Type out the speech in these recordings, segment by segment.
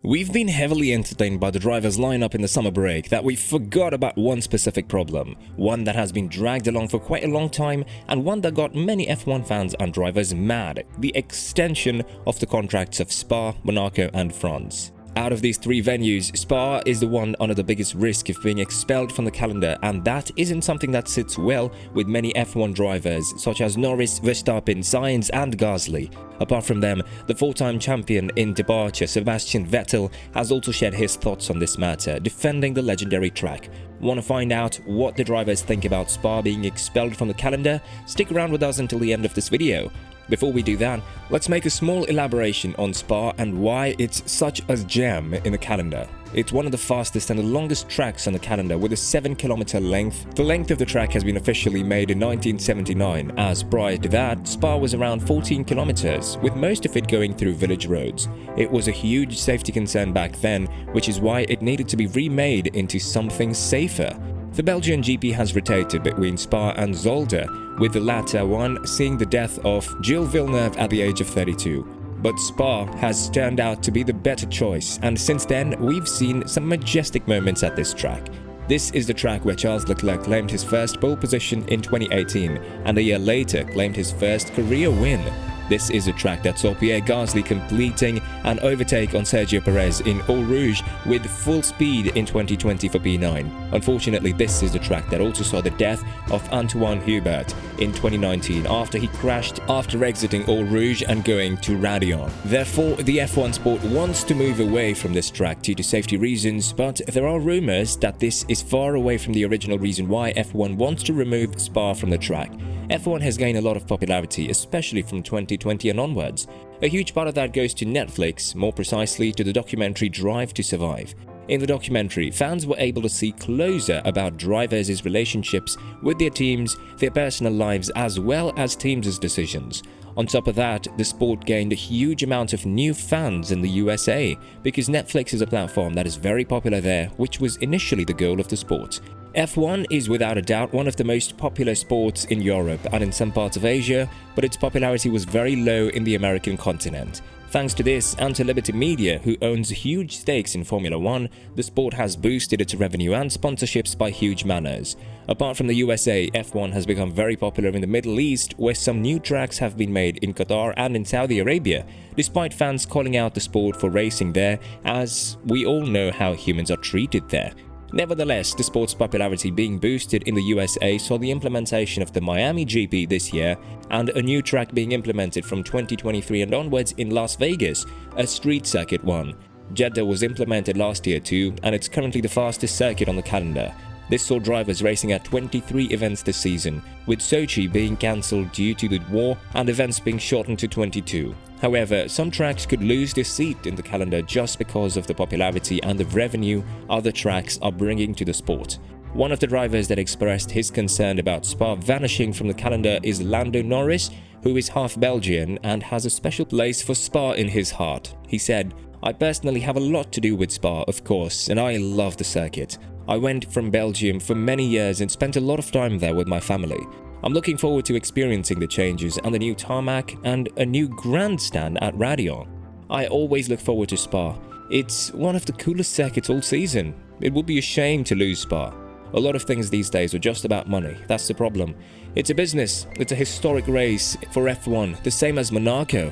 We've been heavily entertained by the drivers' lineup in the summer break that we forgot about one specific problem, one that has been dragged along for quite a long time and one that got many F1 fans and drivers mad: the extension of the contracts of Spa, Monaco and France. Out of these three venues, Spa is the one under the biggest risk of being expelled from the calendar, and that isn't something that sits well with many F1 drivers such as Norris, Verstappen, Sainz and Gasly. Apart from them, the four-time champion in departure Sebastian Vettel has also shared his thoughts on this matter, defending the legendary track. Want to find out what the drivers think about Spa being expelled from the calendar? Stick around with us until the end of this video. Before we do that, let's make a small elaboration on Spa and why it's such a gem in the calendar. It's one of the fastest and the longest tracks on the calendar with a 7-kilometer length. The length of the track has been officially made in 1979, as prior to that, Spa was around 14 kilometers, with most of it going through village roads. It was a huge safety concern back then, which is why it needed to be remade into something safer. The Belgian GP has rotated between Spa and Zolder, with the latter one seeing the death of Gilles Villeneuve at the age of 32. But Spa has turned out to be the better choice, and since then we've seen some majestic moments at this track. This is the track where Charles Leclerc claimed his first pole position in 2018, and a year later claimed his first career win. This is a track that saw Pierre Gasly completing an overtake on Sergio Perez in Eau Rouge with full speed in 2020 for P9. Unfortunately, this is the track that also saw the death of Antoine Hubert in 2019 after he crashed after exiting Eau Rouge and going to Raidillon. Therefore, the F1 sport wants to move away from this track due to safety reasons, but there are rumors that this is far away from the original reason why F1 wants to remove Spa from the track. F1 has gained a lot of popularity, especially from 2020 and onwards. A huge part of that goes to Netflix, more precisely to the documentary Drive to Survive. In the documentary, fans were able to see closer about drivers' relationships with their teams, their personal lives, as well as teams' decisions. On top of that, the sport gained a huge amount of new fans in the USA, because Netflix is a platform that is very popular there, which was initially the goal of the sport. F1 is without a doubt one of the most popular sports in Europe and in some parts of Asia, but its popularity was very low in the American continent. Thanks to this, and to Liberty Media, who owns huge stakes in Formula 1, the sport has boosted its revenue and sponsorships by huge manners. Apart from the USA, F1 has become very popular in the Middle East, where some new tracks have been made in Qatar and in Saudi Arabia, despite fans calling out the sport for racing there, as we all know how humans are treated there. Nevertheless, the sport's popularity being boosted in the USA saw the implementation of the Miami GP this year and a new track being implemented from 2023 and onwards in Las Vegas, a street circuit one. Jeddah was implemented last year too, and it's currently the fastest circuit on the calendar. This saw drivers racing at 23 events this season, with Sochi being cancelled due to the war and events being shortened to 22. However, some tracks could lose their seat in the calendar just because of the popularity and the revenue other tracks are bringing to the sport. One of the drivers that expressed his concern about Spa vanishing from the calendar is Lando Norris, who is half Belgian and has a special place for Spa in his heart. He said, "I personally have a lot to do with Spa, of course, and I love the circuit. I went from Belgium for many years and spent a lot of time there with my family. I'm looking forward to experiencing the changes and the new tarmac and a new grandstand at Raidillon. I always look forward to Spa. It's one of the coolest circuits all season. It would be a shame to lose Spa. A lot of things these days are just about money, that's the problem. It's a business, it's a historic race for F1, the same as Monaco.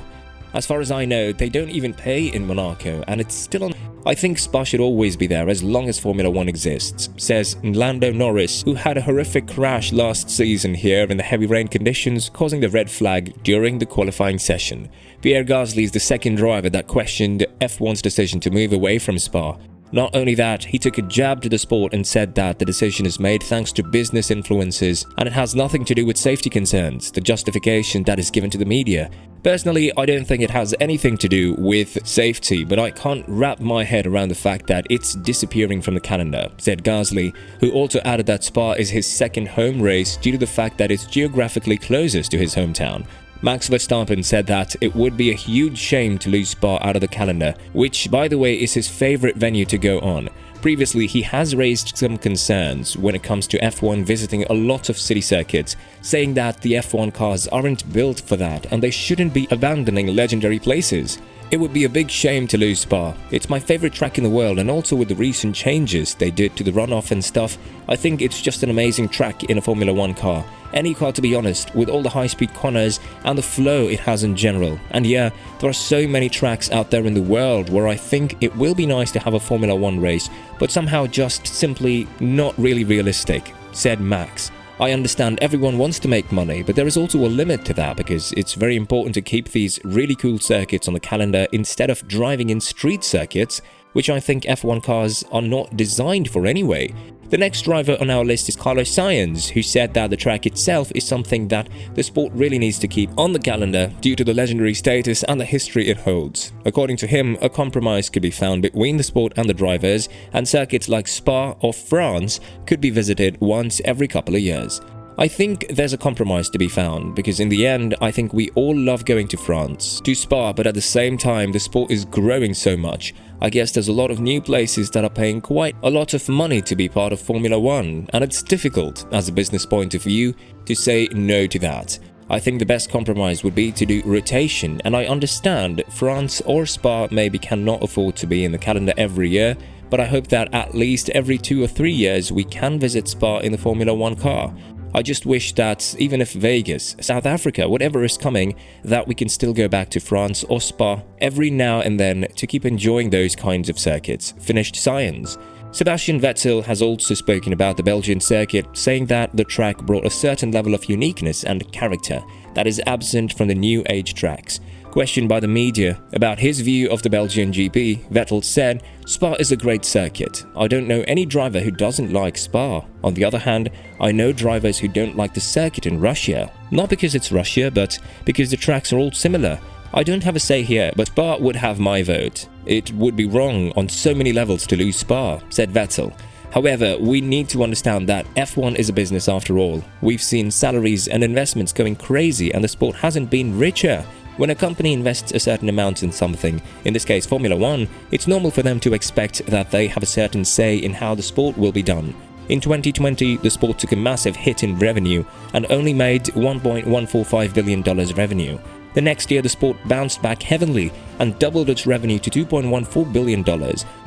As far as I know, they don't even pay in Monaco, and it's still on. I think Spa should always be there as long as Formula 1 exists," says Lando Norris, who had a horrific crash last season here in the heavy rain conditions, causing the red flag during the qualifying session. Pierre Gasly is the second driver that questioned F1's decision to move away from Spa. Not only that, he took a jab to the sport and said that the decision is made thanks to business influences and it has nothing to do with safety concerns, the justification that is given to the media. Personally, I don't think it has anything to do with safety, but I can't wrap my head around the fact that it's disappearing from the calendar, said Gasly, who also added that Spa is his second home race due to the fact that it's geographically closest to his hometown. Max Verstappen said that it would be a huge shame to lose Spa out of the calendar, which, by the way, is his favorite venue to go on. Previously, he has raised some concerns when it comes to F1 visiting a lot of city circuits, saying that the F1 cars aren't built for that and they shouldn't be abandoning legendary places. It would be a big shame to lose Spa. It's my favorite track in the world, and also with the recent changes they did to the runoff and stuff, I think it's just an amazing track in a Formula 1 car. Any car, to be honest, with all the high-speed corners and the flow it has in general. And yeah, there are so many tracks out there in the world where I think it will be nice to have a Formula 1 race, but somehow just simply not really realistic, said Max. I understand everyone wants to make money, but there is also a limit to that because it's very important to keep these really cool circuits on the calendar instead of driving in street circuits, which I think F1 cars are not designed for anyway. The next driver on our list is Carlos Sainz, who said that the track itself is something that the sport really needs to keep on the calendar due to the legendary status and the history it holds. According to him, a compromise could be found between the sport and the drivers, and circuits like Spa or France could be visited once every couple of years. I think there's a compromise to be found, because in the end, I think we all love going to France, to Spa, but at the same time, the sport is growing so much. I guess there's a lot of new places that are paying quite a lot of money to be part of Formula 1, and it's difficult, as a business point of view, to say no to that. I think the best compromise would be to do rotation, and I understand France or Spa maybe cannot afford to be in the calendar every year, but I hope that at least every 2 or 3 years we can visit Spa in the Formula 1 car. I just wish that even if Vegas, South Africa, whatever is coming, that we can still go back to France or Spa every now and then to keep enjoying those kinds of circuits, finished Sainz. Sebastian Vettel has also spoken about the Belgian circuit, saying that the track brought a certain level of uniqueness and character that is absent from the new age tracks. Questioned by the media about his view of the Belgian GP, Vettel said, "Spa is a great circuit. I don't know any driver who doesn't like Spa. On the other hand, I know drivers who don't like the circuit in Russia. Not because it's Russia, but because the tracks are all similar. I don't have a say here, but Spa would have my vote. It would be wrong on so many levels to lose Spa," said Vettel. However, we need to understand that F1 is a business after all. We've seen salaries and investments going crazy, and the sport hasn't been richer. When a company invests a certain amount in something, in this case Formula 1, it's normal for them to expect that they have a certain say in how the sport will be done. In 2020, the sport took a massive hit in revenue and only made $1.145 billion revenue. The next year, the sport bounced back heavily and doubled its revenue to $2.14 billion,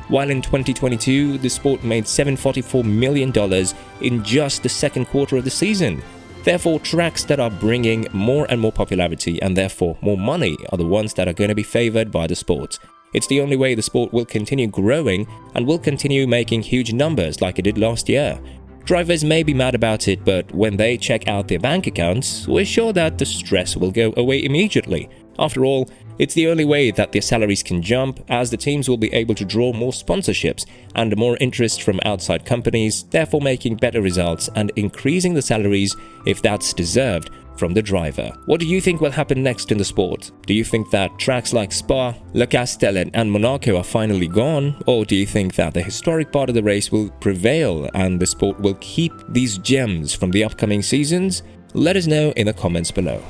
while in 2022, the sport made $744 million in just the second quarter of the season. Therefore, tracks that are bringing more and more popularity and therefore more money are the ones that are going to be favored by the sport. It's the only way the sport will continue growing and will continue making huge numbers like it did last year. Drivers may be mad about it, but when they check out their bank accounts, we're sure that the stress will go away immediately. After all, it's the only way that their salaries can jump, as the teams will be able to draw more sponsorships and more interest from outside companies, therefore making better results and increasing the salaries, if that's deserved, from the driver. What do you think will happen next in the sport? Do you think that tracks like Spa, Le Castellet and Monaco are finally gone? Or do you think that the historic part of the race will prevail and the sport will keep these gems from the upcoming seasons? Let us know in the comments below.